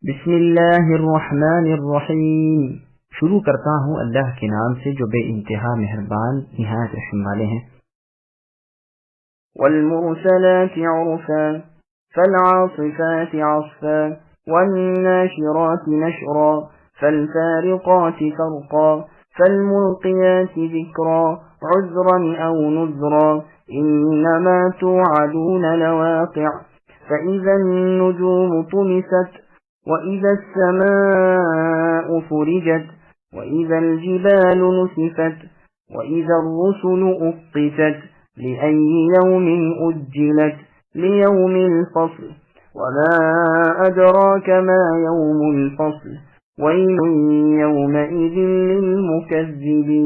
بسم اللہ الرحمن الرحیم۔ شروع کرتا ہوں اللہ کے نام سے جو بے انتہا مہربان نہایت رحم والے ہیں۔ والمرسلات عرفا فالعاصفات عصفا والناشرات نشرا فالفارقات فرقا فالملقيات ذكرا عذرا أو نذرا إنما توعدون لواقع فإذا النجوم طمست وَإِذَا السَّمَاءُ فُرِجَتْ وَإِذَا الْجِبَالُ نُسِفَتْ وَإِذَا الرُّسُلُ أُقِّتَتْ لِأَيِّ يَوْمٍ أُجِّلَتْ لِيَوْمِ الْفَصْلِ وَمَا أَدْرَاكَ مَا يَوْمُ الْفَصْلِ وَيْلٌ يَوْمَئِذٍ لِّلْمُكَذِّبِينَ۔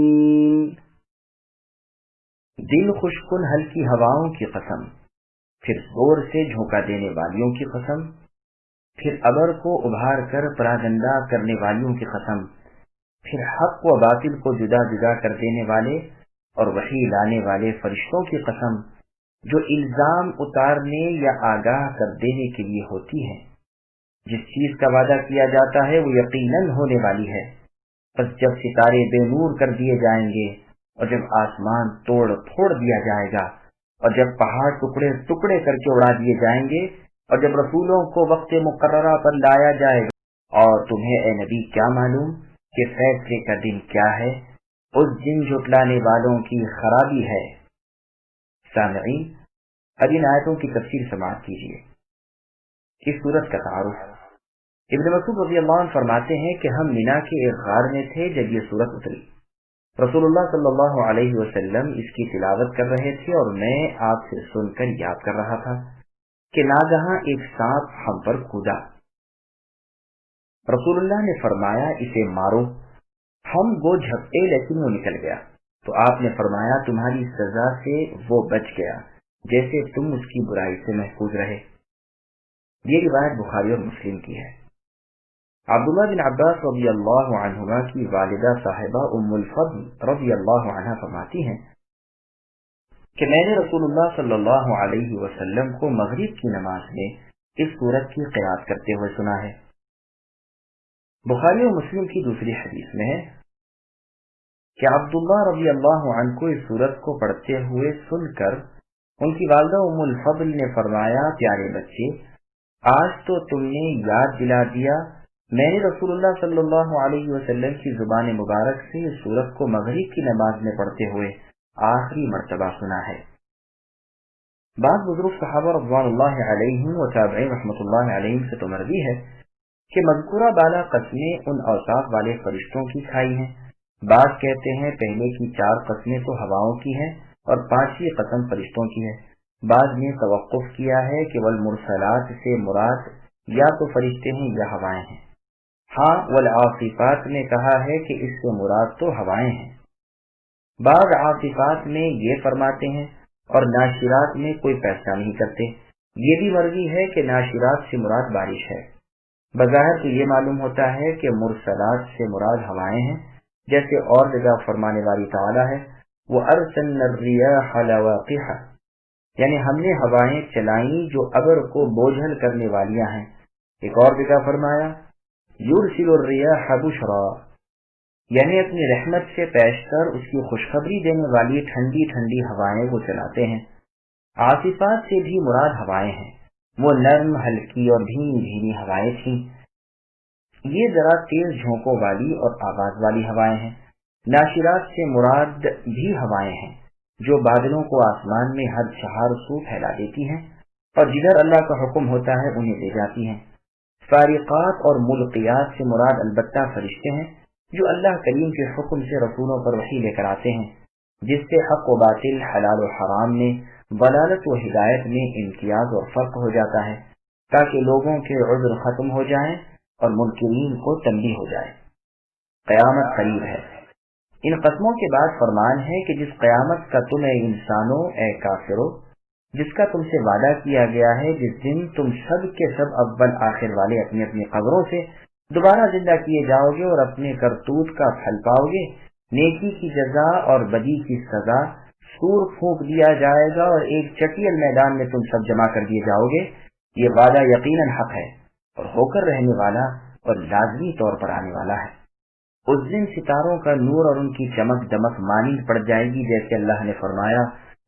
دل خوشکن ہلکی ہواؤں کی قسم، پھر زور سے جھونکا دینے والیوں کی قسم، پھر ابر کو ابھار کر پراگندہ کرنے والیوں کی قسم، پھر حق و باطل کو جدا جدا کر دینے والے اور وحی لانے والے فرشتوں کی قسم، جو الزام اتارنے یا آگاہ کر دینے کے لیے ہوتی ہے۔ جس چیز کا وعدہ کیا جاتا ہے وہ یقیناً ہونے والی ہے۔ پس جب ستارے بے نور کر دیے جائیں گے اور جب آسمان توڑ پھوڑ دیا جائے گا اور جب پہاڑ ٹکڑے ٹکڑے کر کے اڑا دیے جائیں گے اور جب رسولوں کو وقت مقررہ پر لایا جائے گا، اور تمہیں اے نبی کیا معلوم کہ فیصلے کا دن کیا ہے؟ اس دن جھٹلانے والوں کی خرابی ہے۔ سامعین، اب ان آیتوں کی تفسیر سماعت کیجیے۔ اس سورت کا تعارف۔ ابن مسعود رضی اللہ عنہ فرماتے ہیں کہ ہم مینا کے ایک غار میں تھے جب یہ سورت اتری۔ رسول اللہ صلی اللہ علیہ وسلم اس کی تلاوت کر رہے تھے اور میں آپ سے سن کر یاد کر رہا تھا کہ ناگہاں ایک سانپ ہم پر کودا۔ رسول اللہ نے فرمایا اسے مارو۔ ہم گو جھپٹے لیکن وہ نکل گیا، تو آپ نے فرمایا تمہاری سزا سے وہ بچ گیا جیسے تم اس کی برائی سے محفوظ رہے۔ یہ روایت بخاری اور مسلم کی ہے۔ عبداللہ بن عباس رضی اللہ عنہما کی والدہ صاحبہ ام الفضل رضی اللہ عنہ فرماتی ہیں کہ میں نے رسول اللہ صلی اللہ علیہ وسلم کو مغرب کی نماز میں اس سورت کی قرأت کرتے ہوئے سنا ہے۔ بخاری اور مسلم کی دوسری حدیث میں ہے کہ عبداللہ رضی اللہ عنہ کو اس سورت کو پڑھتے ہوئے سن کر ان کی والدہ ام الفضل نے فرمایا پیارے بچے، آج تو تم نے یاد دلا دیا، میں نے رسول اللہ صلی اللہ علیہ وسلم کی زبان مبارک سے اس سورت کو مغرب کی نماز میں پڑھتے ہوئے آخری مرتبہ سنا ہے۔ بعض بزرگ صحابہ رضوان اللہ علیہم و تابعین رحمۃ اللہ علیہم سے تو مروی ہے کہ مذکورہ بالا قسمیں ان اوصاف والے فرشتوں کی کھائی ہیں۔ بعض کہتے ہیں پہلے کی 4 قسمیں تو ہواؤں کی ہیں اور 5ویں قسم فرشتوں کی ہے۔ بعض نے توقف کیا ہے کہ والمرسلات سے مراد یا تو فرشتے ہیں یا ہوائیں ہیں۔ ہاں والعاصفات میں کہا ہے کہ اس سے مراد تو ہوائیں ہیں۔ بعض عاصفات میں یہ فرماتے ہیں اور ناشرات میں کوئی فیصلہ نہیں کرتے۔ یہ بھی مرضی ہے کہ ناشرات سے مراد بارش ہے۔ بظاہر تو یہ معلوم ہوتا ہے کہ مرسلات سے مراد ہوائیں ہیں، جیسے اور جگہ فرمانے والی تعالیٰ ہے وَأَرْسَلْنَا الرِّيَاحَ لَوَاقِحَ، یعنی ہم نے ہوائیں چلائیں جو ابر کو بوجھل کرنے والیاں ہیں۔ ایک اور جگہ فرمایا یُرْسِلُ الرِّيَاحَ بُشْرًا، یعنی اپنی رحمت سے پیش کر اس کی خوشخبری دینے والی ٹھنڈی ٹھنڈی ہوائیں وہ چلاتے ہیں۔ عاصفات سے بھی مراد ہوائیں ہیں، وہ نرم ہلکی اور دھیمی دھیمی ہوائیں تھیں۔ یہ ذرا تیز جھونکوں والی اور آواز والی ہوائیں ہیں۔ ناشرات سے مراد بھی ہوائیں ہیں جو بادلوں کو آسمان میں ہر چہار سو پھیلا دیتی ہیں اور جدھر اللہ کا حکم ہوتا ہے انہیں لے جاتی ہیں۔ فارقات اور ملقیات سے مراد البتہ فرشتے ہیں جو اللہ کریم کے حکم سے رسولوں پر وحی لے کر آتے ہیں، جس سے حق و باطل، حلال و حرام میں، ضلالت و ہدایت میں امتیاز اور فرق ہو جاتا ہے تاکہ لوگوں کے عذر ختم ہو جائیں اور منکرین کو تنبیہ ہو جائے۔ قیامت قریب ہے۔ ان قسموں کے بعد فرمان ہے کہ جس قیامت کا تم اے انسانوں، اے کافروں، جس کا تم سے وعدہ کیا گیا ہے، جس دن تم سب کے سب اول آخر والے اپنی اپنی قبروں سے دوبارہ زندہ کیے جاؤ گے اور اپنے کرتوت کا پھل پاؤ گے، نیکی کی جزا اور بدی کی سزا، سور پھونک دیا جائے گا اور ایک چٹیل میدان میں تم سب جمع کر دیے جاؤ گے۔ یہ وعدہ یقیناً حق ہے اور ہو کر رہنے والا اور لازمی طور پر آنے والا ہے۔ اس دن ستاروں کا نور اور ان کی چمک دمک مانند پڑ جائے گی، جیسے اللہ نے فرمایا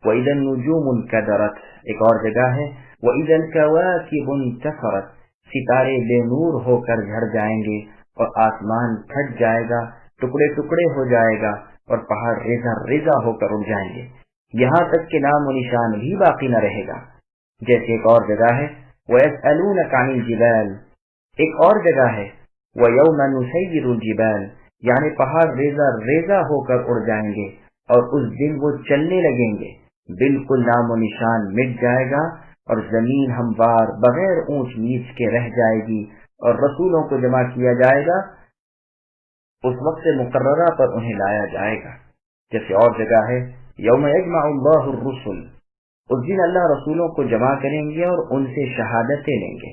وَإِذَا النُّجُومُ انكَدَرَتْ۔ ایک اور جگہ ہے وَإِذَا الْكَوَاكِبُ انتَثَرَتْ۔ ستارے بے نور ہو کر جھڑ جائیں گے اور آسمان پھٹ جائے گا، ٹکڑے ٹکڑے ہو جائے گا اور پہاڑ ریزہ ریزہ ہو کر اڑ جائیں گے، یہاں تک کہ نام و نشان بھی باقی نہ رہے گا۔ جیسے ایک اور جگہ ہے وَيَسْأَلُونَكَ عَنِ الْجِبَالِ۔ ایک اور جگہ ہے وَيَوْمَ نُسَيِّرُ الْجِبَالِ، یعنی پہاڑ ریزہ ریزہ ہو کر اڑ جائیں گے اور اس دن وہ چلنے لگیں گے، بالکل نام و نشان مٹ جائے گا اور زمین ہموار بغیر اونچ نیچ کے رہ جائے گی اور رسولوں کو جمع کیا جائے گا، اس وقت مقررہ پر انہیں لایا جائے گا۔ جیسے اور جگہ ہے یوم یجمع اللہ الرسل، اس دن اللہ رسولوں کو جمع کریں گے اور ان سے شہادتیں لیں گے۔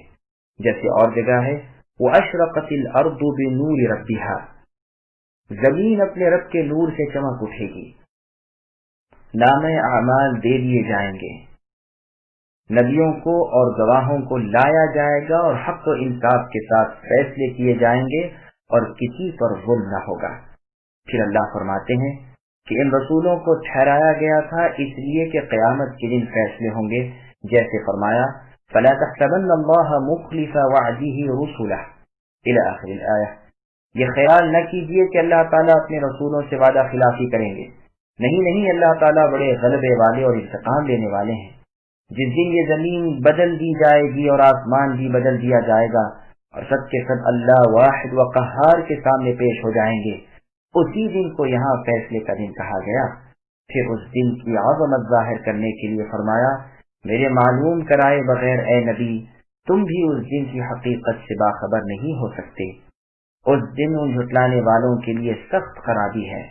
جیسے اور جگہ ہے وَأَشْرَقَتِ الْأَرْضُ بِنُورِ رَبِّهَا، زمین اپنے رب کے نور سے چمک اٹھے گی، نام اعمال دے دیے جائیں گے، نبیوں کو اور گواہوں کو لایا جائے گا اور حق و انصاف کے ساتھ فیصلے کیے جائیں گے اور کسی پر ظلم نہ ہوگا۔ پھر اللہ فرماتے ہیں کہ ان رسولوں کو ٹھہرایا گیا تھا اس لیے کہ قیامت کے دن فیصلے ہوں گے، جیسے فرمایا فَلَا تَحْسَبَنَّ اللَّهَ مُخْلِفَ وَعْدِهِ رُسُلَهُ إِلَى آخر الآیہ۔ یہ خیال نہ کیجیے کہ اللہ تعالیٰ اپنے رسولوں سے وعدہ خلافی کریں گے، نہیں، اللہ تعالیٰ بڑے غلبے والے اور انتقام لینے والے ہیں۔ جس دن یہ زمین بدل دی جائے گی اور آسمان بھی بدل دیا جائے گا اور سب کے سب اللہ واحد و قہار کے سامنے پیش ہو جائیں گے، اسی دن کو یہاں فیصلے کا دن کہا گیا۔ پھر اس دن کی عظمت ظاہر کرنے کے لیے فرمایا میرے معلوم کرائے بغیر اے نبی تم بھی اس دن کی حقیقت سے باخبر نہیں ہو سکتے۔ اس دن ان جھٹلانے والوں کے لیے سخت خرابی ہے۔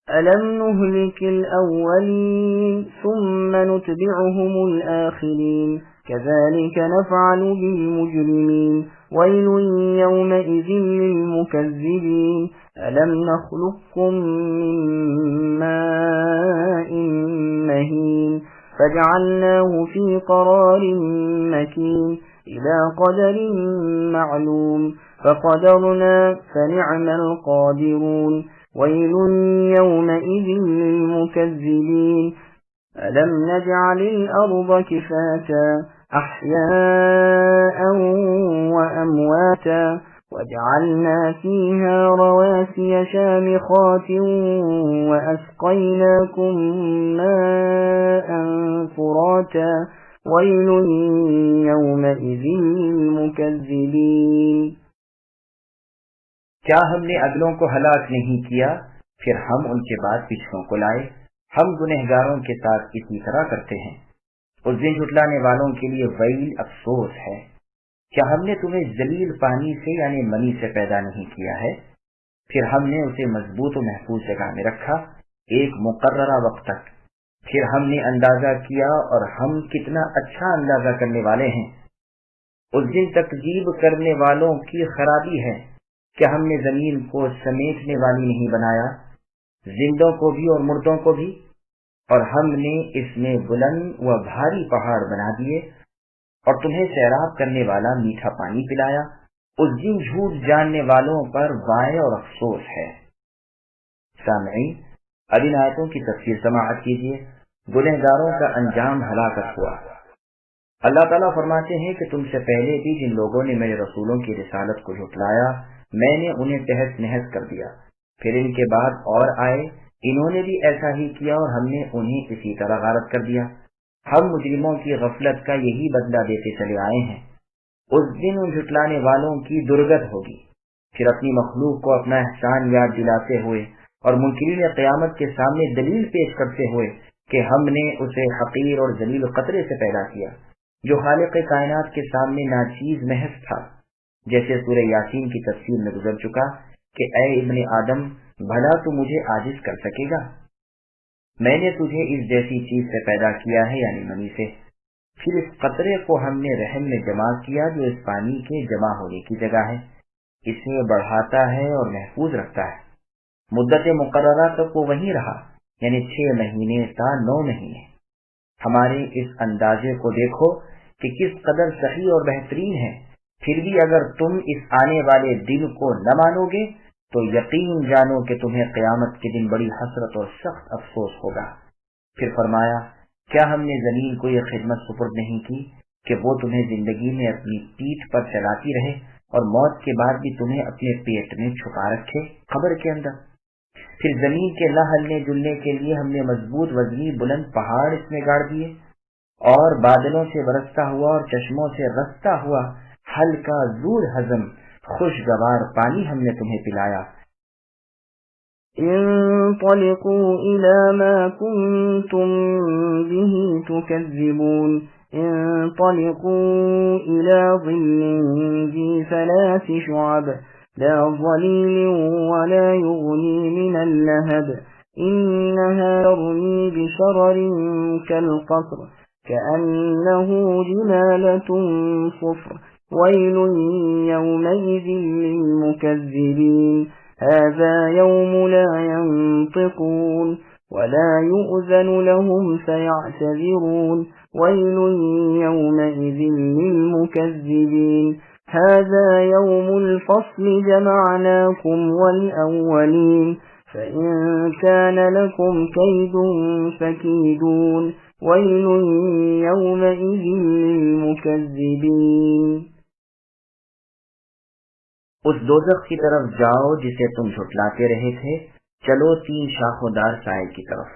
أَلَمْ نُهْلِكِ الْأَوَّلِينَ ثُمَّ نُتْبِعُهُمُ الْآخِرِينَ كَذَلِكَ نَفْعَلُ بِالْمُجْرِمِينَ وَيْلٌ يَوْمَئِذٍ لِّلْمُكَذِّبِينَ أَلَمْ نَخْلُقكُّم مِّن مَّاءٍ مَّهِينٍ فَجَعَلْنَاهُ فِي قَرَارٍ مَّكِينٍ إِلَى قَدَرٍ مَّعْلُومٍ فَقَدَرْنَا فَنِعْمَ الْقَادِرُونَ وَيْلٌ يَوْمَئِذٍ لِّلْمُكَذِّبِينَ أَلَمْ نَجْعَلِ الْأَرْضَ كِفَاتًا أَحْيَاءً وَأَمْوَاتًا وَجَعَلْنَا فِيهَا رَوَاسِيَ شَامِخَاتٍ وَأَسْقَيْنَاكُم مَّاءً فُرَاتًا وَيْلٌ يَوْمَئِذٍ لِّلْمُكَذِّبِينَ۔ کیا ہم نے اگلوں کو ہلاک نہیں کیا، پھر ہم ان کے بعد پچھلوں کو لائے، ہم گنہگاروں کے ساتھ اسی طرح کرتے ہیں۔ اس دن جھٹلانے والوں کے لیے ویل افسوس ہے۔ کیا ہم نے تمہیں ذلیل پانی سے یعنی منی سے پیدا نہیں کیا ہے؟ پھر ہم نے اسے مضبوط و محفوظ جگہ میں رکھا ایک مقررہ وقت تک، پھر ہم نے اندازہ کیا اور ہم کتنا اچھا اندازہ کرنے والے ہیں۔ اس دن تکذیب کرنے والوں کی خرابی ہے۔ کیا ہم نے زمین کو سمیٹنے والی نہیں بنایا، زندوں کو بھی اور مردوں کو بھی؟ اور ہم نے اس میں بلند و بھاری پہاڑ بنا دیے اور تمہیں سیراب کرنے والا میٹھا پانی پلایا۔ اس دن جھوٹ جاننے والوں پر وائے اور افسوس ہے۔ سامعین، اب ان آیتوں کی تفسیر سماعت کیجیے۔ گنہگاروں کا انجام ہلاکت ہوا۔ اللہ تعالیٰ فرماتے ہیں کہ تم سے پہلے بھی جن لوگوں نے میرے رسولوں کی رسالت کو جھٹلایا میں نے انہیں تہس نہس کر دیا، پھر ان کے بعد اور آئے، انہوں نے بھی ایسا ہی کیا اور ہم نے انہیں اسی طرح غارت کر دیا۔ ہم مجرموں کی غفلت کا یہی بدلہ دیتے چلے آئے ہیں۔ اس دن ان جھٹلانے والوں کی درگت ہوگی۔ پھر اپنی مخلوق کو اپنا احسان یاد دلاتے ہوئے اور منکرین قیامت کے سامنے دلیل پیش کرتے ہوئے کہ ہم نے اسے حقیر اور ذلیل قطرے سے پیدا کیا جو خالق کائنات کے سامنے ناچیز محض تھا، جیسے سورہ یاسین کی تفسیر میں گزر چکا کہ اے ابن آدم بھلا تو مجھے عاجز کر سکے گا؟ میں نے تجھے اس جیسی چیز سے پیدا کیا ہے یعنی منی سے، پھر اس قطرے کو ہم نے رحم میں جمع کیا جو اس پانی کے جمع ہونے کی جگہ ہے، اسے بڑھاتا ہے اور محفوظ رکھتا ہے۔ مدت مقررہ تک وہ وہیں رہا، یعنی 6 مہینے تا 9 مہینے۔ ہمارے اس اندازے کو دیکھو کہ کس قدر صحیح اور بہترین ہے، پھر بھی اگر تم اس آنے والے دن کو نہ مانو گے تو یقین جانو کہ تمہیں قیامت کے دن بڑی حسرت اور سخت افسوس ہوگا۔ پھر فرمایا، کیا ہم نے زمین کو یہ خدمت سپرد نہیں کی کہ وہ تمہیں زندگی میں اپنی پیٹھ پر چلاتی رہے اور موت کے بعد بھی تمہیں اپنے پیٹ میں چھپا رکھے قبر کے اندر؟ پھر زمین کے نہ ہلنے جلنے کے لیے ہم نے مضبوط وزنی بلند پہاڑ اس میں گاڑ دیے، اور بادلوں سے برستا ہوا اور چشموں سے رستا ہوا ہلکا زور ہضم خوشگوار پانی ہم نے تمہیں پلایا۔ انطلقوا إلى ما كنتم به تكذبون انطلقوا إلى ظل ذي ثلاث شعب لا ظليل ولا يغني من اللهب إنها ترمي بشرر كالقصر كأنه جمالة صفر ويل يومئذ للمكذبين هذا يوم لا ينطقون ولا يؤذن لهم فيعتذرون ويل يومئذ للمكذبين هذا يوم الفصل جمعناكم والأولين فإن كان لكم كيد فكيدون ويل يومئذ للمكذبين۔ اس دوزخ کی طرف جاؤ جسے تم جھٹلاتے رہے تھے، چلو تین شاخوں دار سائے کی طرف،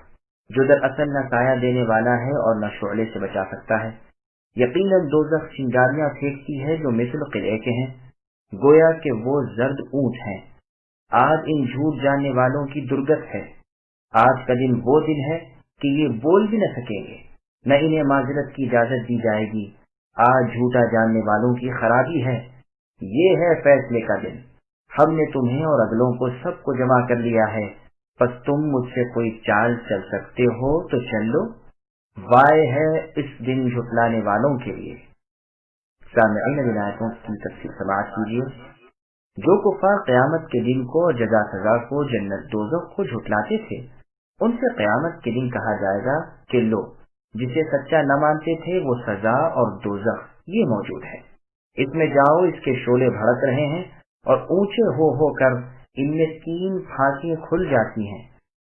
جو دراصل نہ سایہ دینے والا ہے اور نہ شعلے سے بچا سکتا ہے۔ یقیناً دوزخ چنگاریاں پھینکتی ہے جو مثل قلعے کے ہیں، گویا کہ وہ زرد اونٹ ہیں۔ آج ان جھوٹ جاننے والوں کی درگت ہے۔ آج کا دن وہ دن ہے کہ یہ بول بھی نہ سکیں گے، نہ انہیں معذرت کی اجازت دی جائے گی۔ آج جھوٹا جاننے والوں کی خرابی ہے۔ یہ ہے فیصلے کا دن۔ ہم نے تمہیں اور اگلوں کو سب کو جمع کر لیا ہے، پس تم مجھ سے کوئی چال چل سکتے ہو تو چل لو۔ وائے ہے اس دن جھٹلانے والوں کے لیے۔ سامعین ولایتوں کی تفصیل سماعت کیجیے۔ جو کفار قیامت کے دن کو اور جزا سزا کو، جنت دوزخ کو جھٹلاتے تھے، ان سے قیامت کے دن کہا جائے گا کہ لو، جسے سچا نہ مانتے تھے وہ سزا اور دوزخ یہ موجود ہے، اس میں جاؤ۔ اس کے شعلے بھڑک رہے ہیں اور اونچے ہو کر ان میں 3 پھانسیاں کھل جاتی ہیں،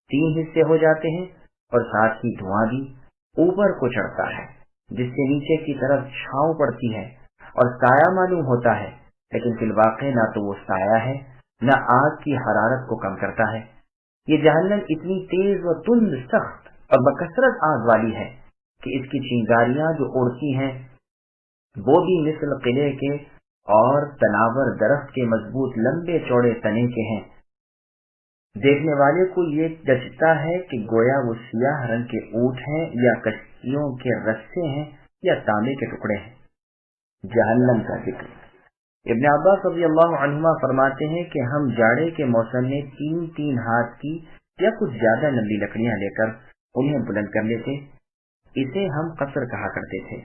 3 حصے ہو جاتے ہیں، اور ساتھ ہی دھواں بھی اوپر کو چڑھتا ہے، جس سے نیچے کی طرف چھاؤں پڑتی ہے اور سایہ معلوم ہوتا ہے، لیکن فی الواقع نہ تو وہ سایہ ہے نہ آگ کی حرارت کو کم کرتا ہے۔ یہ جہنم اتنی تیز و تند، سخت اور بکثرت آگ والی ہے کہ اس کی چنگاریاں جو اڑتی ہیں وہ بھی مثل قلعے کے اور تناور درخت کے مضبوط لمبے چوڑے تنے کے ہیں۔ دیکھنے والے کو یہ جچتا ہے کہ گویا وہ سیاہ رنگ کے اونٹ ہیں یا کشتیوں کے رسے ہیں یا تانبے کے ٹکڑے ہیں۔ جہنم کا ذکر۔ ابن عباس رضی اللہ عنہما فرماتے ہیں کہ ہم جاڑے کے موسم میں 3 ہاتھ کی یا کچھ زیادہ لمبی لکڑیاں لے کر انہیں بلند کر لیتے، اسے ہم قصر کہا کرتے تھے۔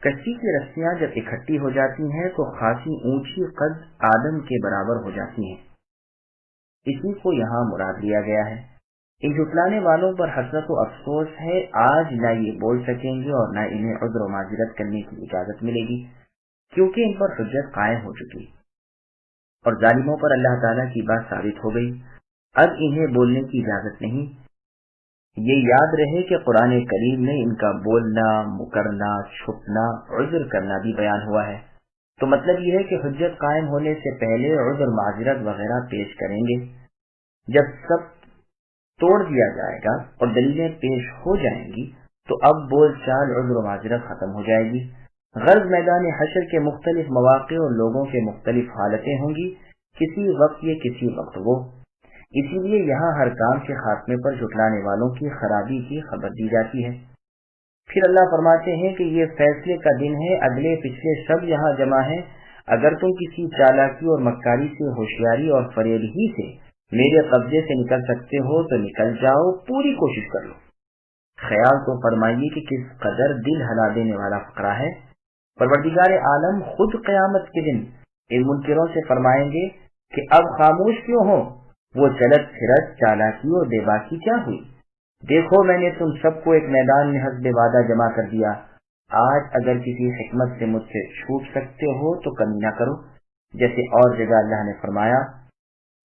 کشتی کی رسیاں جب اکٹھی ہو جاتی ہیں تو خاصی اونچی قد آدم کے برابر ہو جاتی ہیں، اسی کو یہاں مراد لیا گیا ہے۔ ان جھٹلانے والوں پر حسرت و افسوس ہے، آج نہ یہ بول سکیں گے اور نہ انہیں عذر و معذرت کرنے کی اجازت ملے گی، کیونکہ ان پر حجت قائم ہو چکی اور ظالموں پر اللہ تعالیٰ کی بات ثابت ہو گئی۔ اب انہیں بولنے کی اجازت نہیں۔ یہ یاد رہے کہ قرآن کریم میں ان کا بولنا، مکرنا، چھپنا، عذر کرنا بھی بیان ہوا ہے، تو مطلب یہ ہے کہ حجت قائم ہونے سے پہلے عذر معذرت وغیرہ پیش کریں گے۔ جب سب توڑ دیا جائے گا اور دلیلیں پیش ہو جائیں گی تو اب بول چال، عذر و معذرت ختم ہو جائے گی۔ غرض میدان حشر کے مختلف مواقع اور لوگوں کے مختلف حالتیں ہوں گی، کسی وقت یہ کسی وقت وہ۔ اسی لیے یہاں ہر کام کے خاتمے پر جھٹلانے والوں کی خرابی کی خبر دی جاتی ہے۔ پھر اللہ فرماتے ہیں کہ یہ فیصلے کا دن ہے، اگلے پچھلے سب یہاں جمع ہیں، اگر تم کسی چالاکی اور مکاری سے، ہوشیاری اور فریب ہی سے میرے قبضے سے نکل سکتے ہو تو نکل جاؤ، پوری کوشش کر لو۔ خیال تو فرمائیے کہ کس قدر دل ہلا دینے والا فقرہ ہے۔ پروردگار عالم خود قیامت کے دن ان منکروں سے فرمائیں گے کہ اب خاموش کیوں ہو، وہ چلت پھرت چالاکی اور بے باکی کیا ہوئی؟ دیکھو میں نے تم سب کو ایک میدان میں حسب وعدہ جمع کر دیا، آج اگر کسی حکمت سے مجھ سے چھوٹ سکتے ہو تو کمی نہ کرو، جیسے اور جگہ اللہ نے فرمایا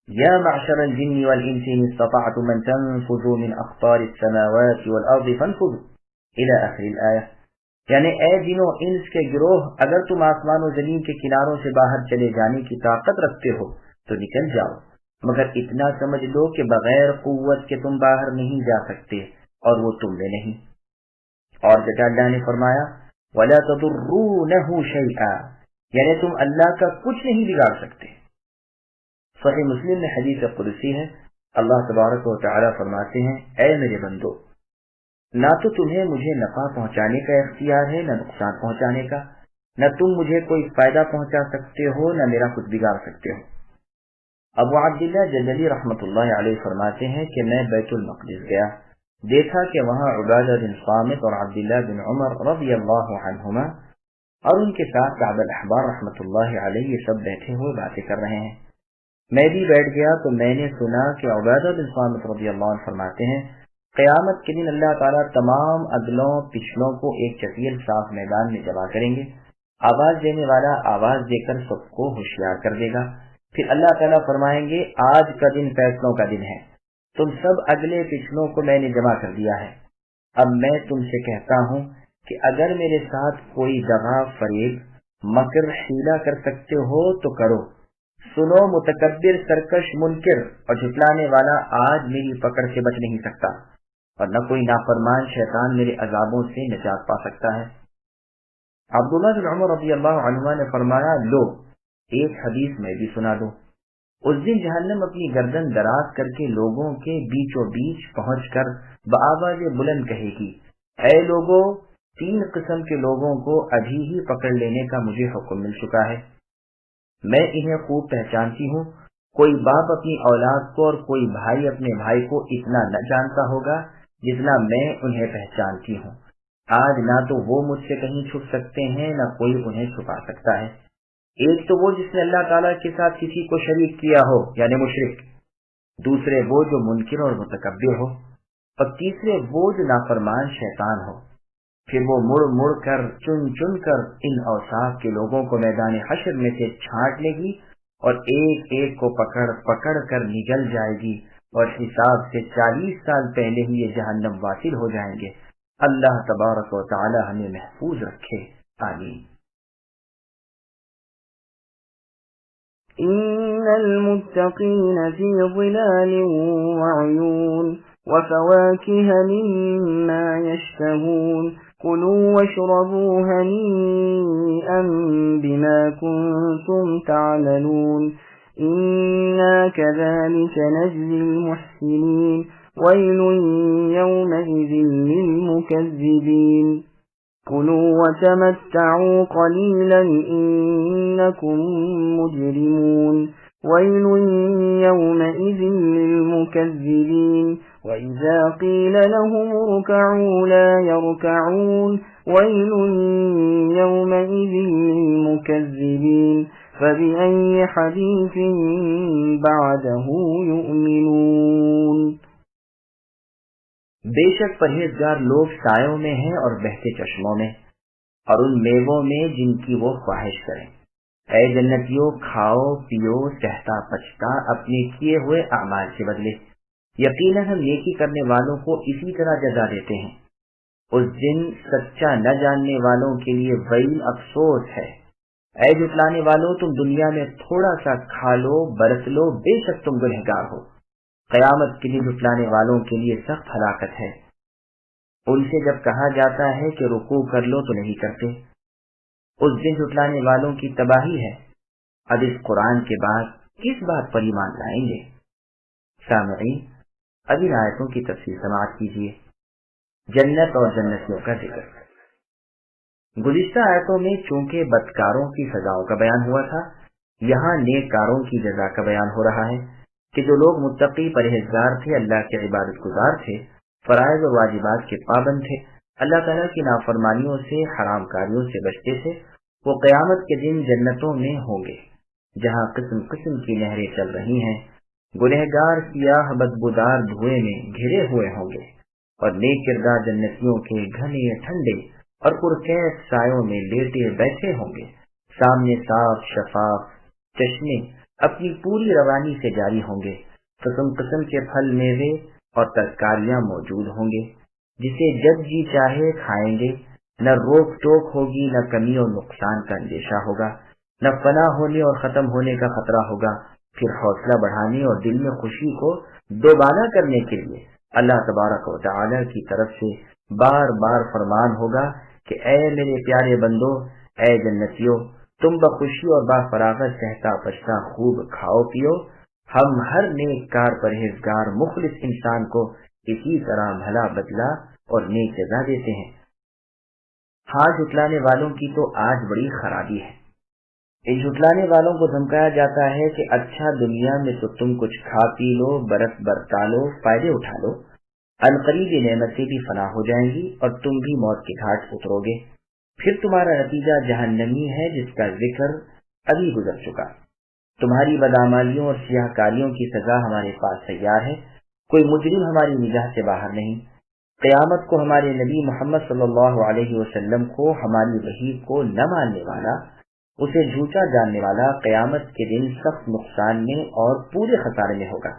یا معشر الجن والانس ان استطعتم ان تنفذوا من اقطار السماوات والارض فانفذوا الى آخر الآیہ، یعنی اے جنوں انس کے گروہ، اگر تم آسمان و زمین کے کناروں سے باہر چلے جانے کی طاقت رکھتے ہو تو نکل جاؤ، مگر اتنا سمجھ لو کہ بغیر قوت کے تم باہر نہیں جا سکتے اور وہ تم میں نہیں۔ اور جگہ اللہ نے فرمایا وَلَا تَضُرُّونَهُ شَيْئًا، یعنی تم اللہ کا کچھ نہیں بگاڑ سکتے۔ صحیح مسلم میں حدیث قدسی ہے، اللہ تبارک و تعالی فرماتے ہیں اے میرے بندو، نہ تو تمہیں مجھے نفع پہنچانے کا اختیار ہے نہ نقصان پہنچانے کا، نہ تم مجھے کوئی فائدہ پہنچا سکتے ہو نہ میرا کچھ بگاڑ سکتے ہو۔ ابو عبداللہ جللی رحمۃ اللہ علیہ فرماتے ہیں کہ میں بیت المقدس گیا، دیکھا کہ وہاں عبادہ بن صامت اور عبداللہ بن عمر رضی اللہ عنہما اور ان کے ساتھ کعب الاحبار رحمۃ اللہ علیہ یہ سب بیٹھے ہوئے باتیں کر رہے ہیں۔ میں بھی بیٹھ گیا تو میں نے سنا کہ عبادہ بن صامت رضی اللہ عنہ فرماتے ہیں قیامت کے دن اللہ تعالیٰ تمام اگلوں پچھلوں کو ایک چٹیل صاف میدان میں جمع کریں گے، آواز دینے والا آواز دے کر سب کو ہوشیار کر دے گا، پھر اللہ تعالیٰ فرمائیں گے آج کا دن فیصلوں کا دن ہے، تم سب اگلے پچھلوں کو میں نے جمع کر دیا ہے، اب میں تم سے کہتا ہوں کہ اگر میرے ساتھ کوئی دغا فریب مکر حیلہ کر سکتے ہو تو کرو، سنو متکبر سرکش منکر اور جھٹلانے والا آج میری پکڑ سے بچ نہیں سکتا، اور نہ کوئی نافرمان شیطان میرے عذابوں سے نجات پا سکتا ہے۔ عبداللہ بن عمر رضی اللہ عنہ نے فرمایا لو ایک حدیث میں بھی سنا دو، اس دن جہنم اپنی گردن دراز کر کے لوگوں کے بیچوں بیچ پہنچ کر بآواز بلند کہے گی اے لوگوں، 3 قسم کے لوگوں کو ابھی ہی پکڑ لینے کا مجھے حکم مل چکا ہے، میں انہیں خوب پہچانتی ہوں، کوئی باپ اپنی اولاد کو اور کوئی بھائی اپنے بھائی کو اتنا نہ جانتا ہوگا جتنا میں انہیں پہچانتی ہوں، آج نہ تو وہ مجھ سے کہیں چھپ سکتے ہیں نہ کوئی انہیں چھپا سکتا ہے۔ ایک تو وہ جس نے اللہ تعالیٰ کے ساتھ کسی کو شریک کیا ہو یعنی مشرک، دوسرے وہ جو منکر اور متکبر ہو، اور تیسرے وہ جو نافرمان شیطان ہو۔ پھر وہ مڑ مڑ کر چن چن کر ان اوصاف کے لوگوں کو میدان حشر میں سے چھانٹ لے گی اور ایک ایک کو پکڑ پکڑ کر نگل جائے گی، اور حساب سے 40 سال پہلے ہی یہ جہنم واصل ہو جائیں گے۔ اللہ تبارک و تعالی ہمیں محفوظ رکھے، آمین۔ إن المتقين في ظلال وعيون وفواكه مما يشتهون كلوا واشربوا هنيئا بما كنتم تعملون إنا كذلك نجزي المحسنين ويل يومئذ للمكذبين كلوا وتمتعوا قليلا إنكم مجرمون ويل يومئذ للمكذبين وإذا قيل لهم اركعوا لا يركعون ويل يومئذ للمكذبين فبأي حديث بعده يؤمنون۔ بے شک پرہیزگار لوگ سایوں میں ہیں اور بہتے چشموں میں اور ان میووں میں جن کی وہ خواہش کریں۔ اے جنتیوں، کھاؤ پیو چہتا پچتا اپنے کیے ہوئے اعمال کے بدلے، یقیناً ہم نیکی کرنے والوں کو اسی طرح جزا دیتے ہیں۔ اس دن سچا نہ جاننے والوں کے لیے ویل افسوس ہے۔ اے جھٹلانے والوں، تم دنیا میں تھوڑا سا کھا لو برت لو، بے شک تم گنہگار ہو۔ قیامت کے لیے جھٹلانے والوں کے لیے سخت ہلاکت ہے۔ ان سے جب کہا جاتا ہے کہ رکوع کر لو تو نہیں کرتے۔ اس دن جھٹلانے والوں کی تباہی ہے۔ اب اس قرآن کے بعد کس بات پر ایمان لائیں گے؟ سامعین، اب ان آیتوں کی تفصیل سماعت کیجیے۔ جنت اور جنتیوں کا ذکر۔ گزشتہ آیتوں میں چونکہ بدکاروں کی سزاؤں کا بیان ہوا تھا، یہاں نیککاروں کی جزا کا بیان ہو رہا ہے کہ جو لوگ متقی پرہیزگار تھے، اللہ کے عبادت گزار تھے، فرائض اور واجبات کے پابند تھے، اللہ تعالیٰ کی نافرمانیوں سے حرام کاریوں سے بچتے تھے، وہ قیامت کے دن جنتوں میں ہوں گے جہاں قسم قسم کی نہریں چل رہی ہیں۔ گنہگار سیاہ بدبودار دھوئیں میں گھرے ہوئے ہوں گے، اور نیک کردار جنتیوں کے گھنے ٹھنڈے اور پرکیف سایوں میں لیٹے بیٹھے ہوں گے. سامنے صاف شفاف چشمے اپنی پوری روانی سے جاری ہوں گے. قسم قسم کے پھل میوے اور ترکاریاں موجود ہوں گے، جسے جب جی چاہے کھائیں گے. نہ روک ٹوک ہوگی، نہ کمی اور نقصان کا اندیشہ ہوگا، نہ فنا ہونے اور ختم ہونے کا خطرہ ہوگا. پھر حوصلہ بڑھانے اور دل میں خوشی کو دوبالا کرنے کے لیے اللہ تبارک و تعالی کی طرف سے بار بار فرمان ہوگا کہ اے میرے پیارے بندو، اے جنتیوں، تم بخوشی اور با فراغت کہتا بچتا خوب کھاؤ پیو. ہم ہر نیک کار پرہیزگار مخلص انسان کو اسی طرح بھلا بدلہ اور نیک جزا دیتے ہیں. ہاں، جھٹلانے والوں کی تو آج بڑی خرابی ہے. ان جھٹلانے والوں کو دھمکایا جاتا ہے کہ اچھا دنیا میں تو تم کچھ کھا پی لو، برس برتا لو، فائدے اٹھا لو، عنقریب یہ نعمتیں بھی فنا ہو جائیں گی اور تم بھی موت کے گھاٹ اترو گے. پھر تمہارا نتیجہ جہنمی ہے جس کا ذکر ابھی گزر چکا. تمہاری بدعمالیوں اور سیاہ کاریوں کی سزا ہمارے پاس تیار ہے. کوئی مجرم ہماری نگاہ سے باہر نہیں. قیامت کو ہمارے نبی محمد صلی اللہ علیہ وسلم کو، ہماری وحی کو نہ ماننے والا، اسے جھوٹا جاننے والا قیامت کے دن سخت نقصان میں اور پورے خسارے میں ہوگا.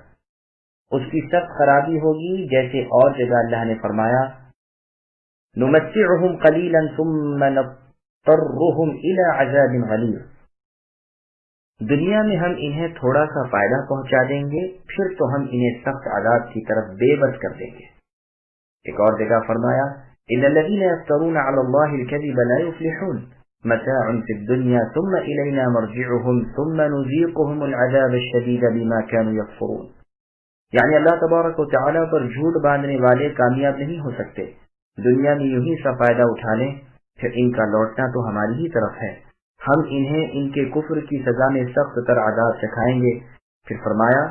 اس کی سخت خرابی ہوگی، جیسے اور جگہ اللہ نے فرمایا نمتعهم قلیلا ثم نضطرهم الى عذاب غلیظ. دنیا میں ہم انہیں تھوڑا سا فائدہ پہنچا دیں گے، پھر تو ہم انہیں سخت عذاب کی طرف بے بس کر دیں گے. ایک اور جگہ فرمایا ان الذين يفترون على الله الكذب لا يفلحون متاع في الدنيا ثم إلينا مرجعهم ثم نذيقهم العذاب الشديد بما كانوا يكفرون. یعنی اللہ تبارک و تعالیٰ پر جھوٹ باندھنے والے کامیاب نہیں ہو سکتے. دنیا میں یوں ہی سا فائدہ اٹھا لیں، پھر ان کا لوٹنا تو ہماری ہی طرف ہے. ہم انہیں ان کے کفر کی سزا میں سخت تر عذاب چکھائیں گے. پھر فرمایا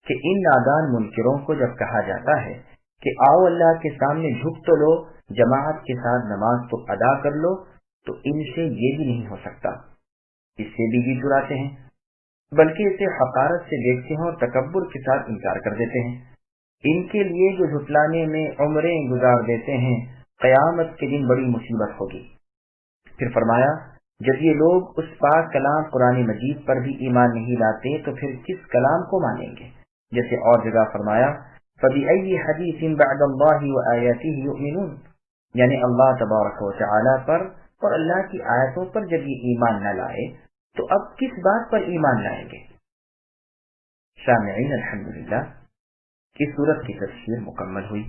کہ ان نادان منکروں کو جب کہا جاتا ہے کہ آؤ اللہ کے سامنے جھک تو لو، جماعت کے ساتھ نماز تو ادا کر لو، تو ان سے یہ بھی نہیں ہو سکتا. اس سے بھی چراتے ہیں، بلکہ اسے حقارت سے دیکھتے ہیں اور تکبر کے ساتھ انکار کر دیتے ہیں. ان کے لیے جو جھٹلانے میں عمریں گزار دیتے ہیں، قیامت کے دن بڑی مصیبت ہوگی. پھر فرمایا جب یہ لوگ اس پاک کلام قرآن مجید پر بھی ایمان نہیں لاتے تو پھر کس کلام کو مانیں گے؟ جیسے اور جگہ فرمایا فَبِأَيِّ حَدِيثٍ بَعْدَ اللَّهِ وَآيَاتِهِ يُؤْمِنُونَ. یعنی اللہ تبارک و تعالی پر اور اللہ کی آیتوں پر جب یہ ایمان نہ لائے تو اب کس بات پر ایمان لائیں گے؟ سامعین، الحمدللہ، اس سورت کی تفسیر مکمل ہوئی.